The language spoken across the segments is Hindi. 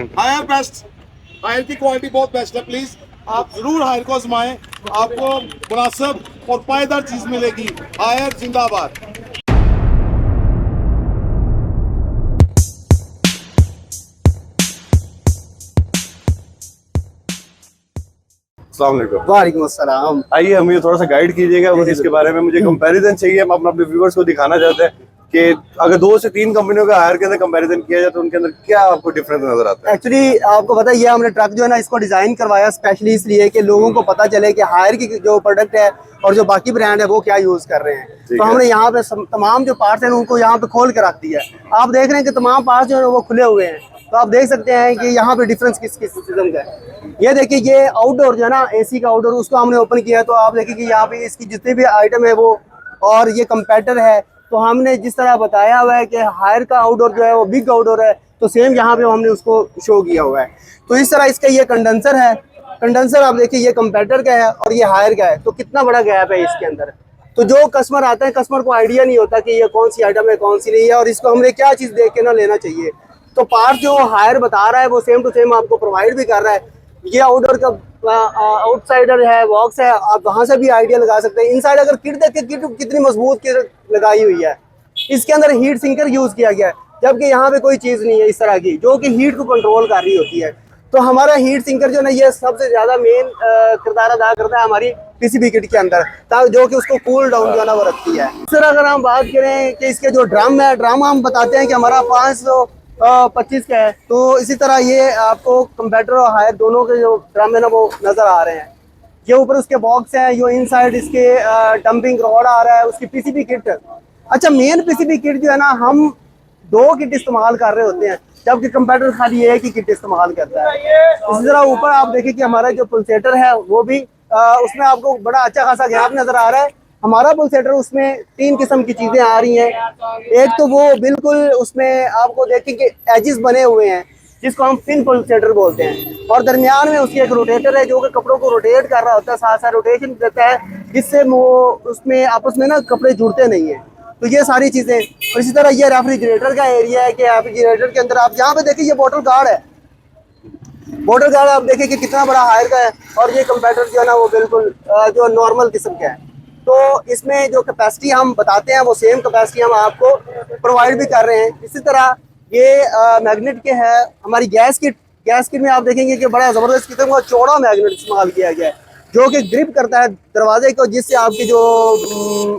हायर बेस्ट, हायर की क्वालिटी बहुत बेस्ट है। प्लीज आप जरूर हायर को आजमाएं, आपको मुनासिब और पायदार चीज मिलेगी। हायर जिंदाबाद। वालेकुम अस्सलाम। आइए हम ये थोड़ा सा गाइड कीजिएगा और इसके बारे में मुझे कंपैरिजन चाहिए। हम अपने व्यूअर्स को दिखाना चाहते हैं कि अगर 2 से 3 कंपनियों का हायर के अंदर कंपैरिजन किया जाए तो उनके अंदर क्या आपको डिफरेंस नजर आता है? एक्चुअली आपको पता है ये हमने ट्रक जो है ना इसको डिजाइन करवाया स्पेशली इसलिए कि लोगों को पता चले कि हायर की जो प्रोडक्ट है और जो बाकी ब्रांड है वो क्या यूज कर रहे हैं। तो हमने यहाँ पे तमाम जो पार्ट्स हैं उनको यहाँ पे खोल के रख दिया है। आप देख रहे हैं कि तमाम पार्ट्स जो है वो खुले हुए हैं। तो आप देख सकते हैं कि यहाँ पे डिफरेंस किस किस किस्म का है। ये देखिए ये आउटडोर जो है ना एसी का आउटडोर उसको हमने ओपन किया है। तो आप देखिए कि यहाँ पे इसकी जितनी भी आइटम है वो और ये कंपैरेटर है। तो हमने जिस तरह बताया हुआ है कि हायर का आउटडोर जो है वो बिग आउटडोर है, तो सेम यहाँ पे हमने उसको शो किया हुआ है। तो इस तरह इसका ये कंडेंसर है। कंडेंसर आप देखिए ये कंपैरेटर का है और ये हायर का है। तो कितना बड़ा गैप है इसके अंदर। तो जो कस्टमर आता है कस्टमर को आइडिया नहीं होता कि ये कौन सी आइटम है कौन सी नहीं है और इसको हमने क्या चीज़ देख के ना लेना चाहिए। तो पार्ट जो हायर बता रहा है वो सेम टू सेम आपको प्रोवाइड भी कर रहा है। ये आउटडोर का आउटसाइडर है, बॉक्स है, आप वहाँ से भी आइडिया लगा सकते हैं। इनसाइड अगर किट देखें किट कितनी मजबूत किट लगाई हुई है। इसके अंदर हीट सिंकर यूज किया गया है, जबकि यहाँ पे कोई चीज़ नहीं है इस तरह की जो कि हीट को कंट्रोल कर रही होती है। तो हमारा हीट सिंकर जो है ये सबसे ज़्यादा मेन किरदार अदा करता है हमारी पीसीबी किट के अंदर, जो कि उसको कूल डाउन जो है ना वो रखती है। सर अगर हम बात करें कि इसके जो ड्रम है, ड्रम हम बताते हैं कि हमारा 525 का है। तो इसी तरह ये आपको कंपैरेटर और हायर दोनों के जो ड्रम है ना वो नज़र आ रहे हैं। ये ऊपर उसके बॉक्स है, जो इनसाइड इसके डंपिंग रॉड आ रहा है, उसकी पीसीबी किट। अच्छा मेन पीसीबी किट जो है ना हम 2 किट इस्तेमाल कर रहे होते हैं, जबकि कंपैरेटर खाली एक ही किट इस्तेमाल करता है। इसी तरह ऊपर आप देखिए कि हमारा जो पल्सेटर है वो भी उसमें आपको बड़ा अच्छा खासा गैप नजर आ रहा है। हमारा पल्सेटर उसमें 3 किस्म की चीजें आ रही हैं। एक तो वो बिल्कुल उसमें आपको देखें कि एजिस बने हुए हैं जिसको हम पिन पल्सेटर बोलते हैं, और दरमियान में उसकी एक रोटेटर है जो कि कपड़ों को रोटेट कर रहा होता है, साथ साथ रोटेशन देता है जिससे वो उसमें आपस में ना कपड़े जुड़ते नहीं है। तो ये सारी चीजें। और इसी तरह ये रेफ्रिजरेटर का एरिया है कि रेफ्रिजरेटर के अंदर आप यहाँ पे देखिए ये बॉटल गार्ड है। बॉटल गार्ड आप देखिए कि कितना बड़ा हायर का है, और ये कंपैरेटर जो है ना वो बिल्कुल जो नॉर्मल किस्म का है। तो इसमें जो कैपेसिटी हम बताते हैं वो सेम कैपेसिटी हम आपको प्रोवाइड भी कर रहे हैं। इसी तरह ये मैग्नेट के है हमारी गैस किट। गैस किट में आप देखेंगे कि बड़ा ज़बरदस्त किस्म का चौड़ा मैग्नेट इस्तेमाल किया गया है जो कि ग्रिप करता है दरवाजे को, जिससे आपकी जो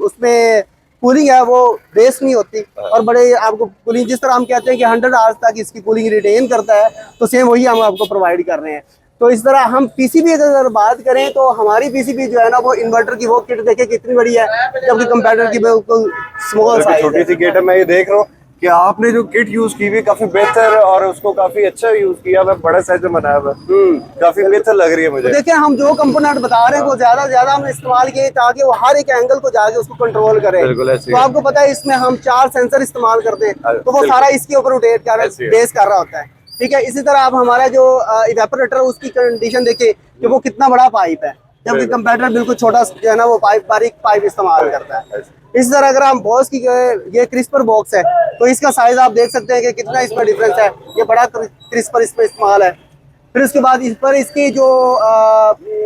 उसमें कूलिंग है वो वेस्ट नहीं होती, और बड़े आपको कूलिंग जिस तरह हम कहते हैं कि 100 आवर्स तक इसकी कूलिंग रिटेन करता है, तो सेम वही हम आपको प्रोवाइड कर रहे हैं। तो इस तरह हम पीसीबी अगर बात करें तो हमारी पीसीबी जो है ना वो इन्वर्टर की वो किट देखे कितनी बड़ी है, जबकि कंपैरेटर की बिल्कुल स्मॉल साइज है। छोटी सी किट है। मैं ये देख रहा हूँ कि आपने जो किट यूज की हुई काफी बेहतर और उसको काफी अच्छा यूज किया। मैं बड़ा साइज में बनाया हुआ, काफी बेहतर लग रही है मुझे। तो देखिए हम जो कंपोनेंट बता रहे हैं वो ज्यादा से ज्यादा हमने इस्तेमाल किए ताकि वो हर एक एंगल को जाके उसको कंट्रोल करे। तो आपको पता है इसमें हम 4 सेंसर इस्तेमाल करते हैं, तो वो सारा इसके ऊपर रोटेट कर बेस कर रहा होता है। ठीक है, इसी तरह आप हमारा जो इवेपोरेटर उसकी कंडीशन देखिए कि वो कितना बड़ा पाइप है, जबकि कंपैरेटर बिल्कुल छोटा जो है ना वो पाइप बारीक पाइप इस्तेमाल करता है। इसी तरह अगर हम बॉस की ये क्रिस्पर बॉक्स है तो इसका साइज आप देख सकते हैं कि कितना इसमें डिफरेंस है। ये बड़ा क्रिस्पर इसमें इस्तेमाल है। फिर उसके बाद इस पर इसकी जो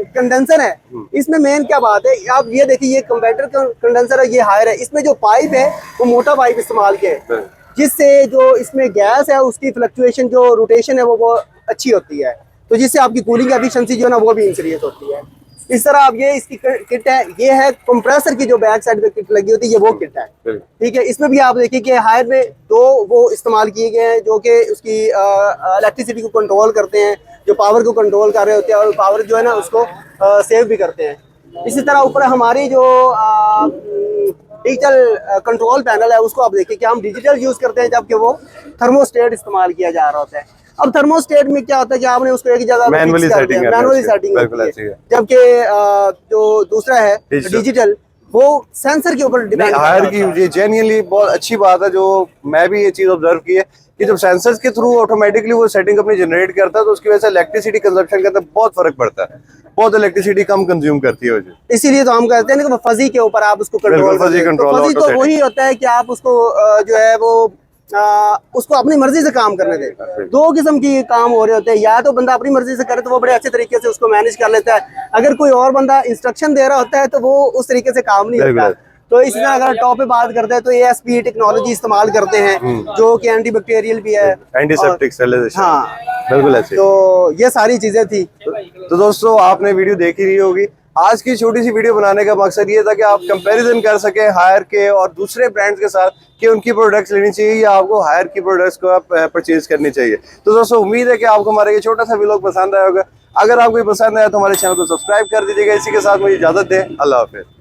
कंडेंसर है, इसमें मेन क्या बात है, आप ये देखिए ये कंपैरेटर कंडेंसर है, ये हायर है। इसमें जो पाइप है वो मोटा पाइप इस्तेमाल किया है, जिससे जो इसमें गैस है उसकी फ्लक्चुएशन जो रोटेशन है वो अच्छी होती है, तो जिससे आपकी कूलिंग एफिशिएंसी जो है ना वो भी इंक्रीज होती है। इस तरह अब ये इसकी किट है, ये है कंप्रेसर की जो बैक साइड पे किट लगी होती है, ये वो किट है। ठीक है, इसमें भी आप देखिए कि हायर में 2 वो इस्तेमाल किए गए हैं जो कि उसकी इलेक्ट्रिसिटी को कंट्रोल करते हैं, जो पावर को कंट्रोल कर रहे होते हैं, और पावर जो है ना उसको सेव भी करते हैं। इसी तरह ऊपर हमारी जो डिजिटल कंट्रोल पैनल है उसको आप देखिए कि हम डिजिटल यूज करते हैं, जबकि वो थर्मोस्टेट इस्तेमाल किया जा रहा होता है। अब थर्मोस्टेट में क्या होता है कि आपने उसको एक जगह मैनुअली सेटिंग है, जबकि जो दूसरा है डिजिटल वो सेंसर के ऊपर डिपेंड। हायर की ये जेन्युइनली बहुत अच्छी बात है, जो मैं भी ये चीज ऑब्जर्व की है कि जब सेंसर्स के थ्रू ऑटोमेटिकली वो सेटिंग अपनी जनरेट करता है तो उसकी वजह से इलेक्ट्रिसिटी कंजप्शन के अंदर बहुत फर्क पड़ता है, बहुत इलेक्ट्रिसिटी कम कंज्यूम करती है। इसीलिए तो हम कहते हैं ना फजी के ऊपर आप उसको कंट्रोल, फजी तो वही होता है कि आप उसको जो है वो उसको अपनी मर्जी से काम करने दे। दो किस्म की काम हो रहे होते हैं, या तो बंदा अपनी मर्जी से करे तो वो बड़े अच्छे तरीके से उसको मैनेज कर लेता है, अगर कोई और बंदा इंस्ट्रक्शन दे रहा होता है तो वो उस तरीके से काम नहीं होता। तो इसी तरह अगर टॉप पे बात करते हैं तो ASP टेक्नोलॉजी इस्तेमाल करते हैं जो कि एंटी बैक्टीरियल भी है, एंटीसेप्टिक स्टेरिलाइजेशन। हाँ बिल्कुल ऐसे। तो ये सारी चीजें थी। तो दोस्तों आपने वीडियो देख ही रही होगी। आज की छोटी सी वीडियो बनाने का मकसद ये था कि आप कंपैरिजन कर सके हायर के और दूसरे ब्रांड्स के साथ कि उनकी प्रोडक्ट्स लेनी चाहिए या आपको हायर की प्रोडक्ट्स को आप परचेज करनी चाहिए। तो दोस्तों उम्मीद है कि आपको हमारा ये छोटा सा व्लॉग पसंद आया होगा। अगर आपको ये पसंद आया तो हमारे चैनल को सब्सक्राइब कर दीजिएगा। इसी के साथ मुझे इजाजत दें। अल्लाह हाफिज़।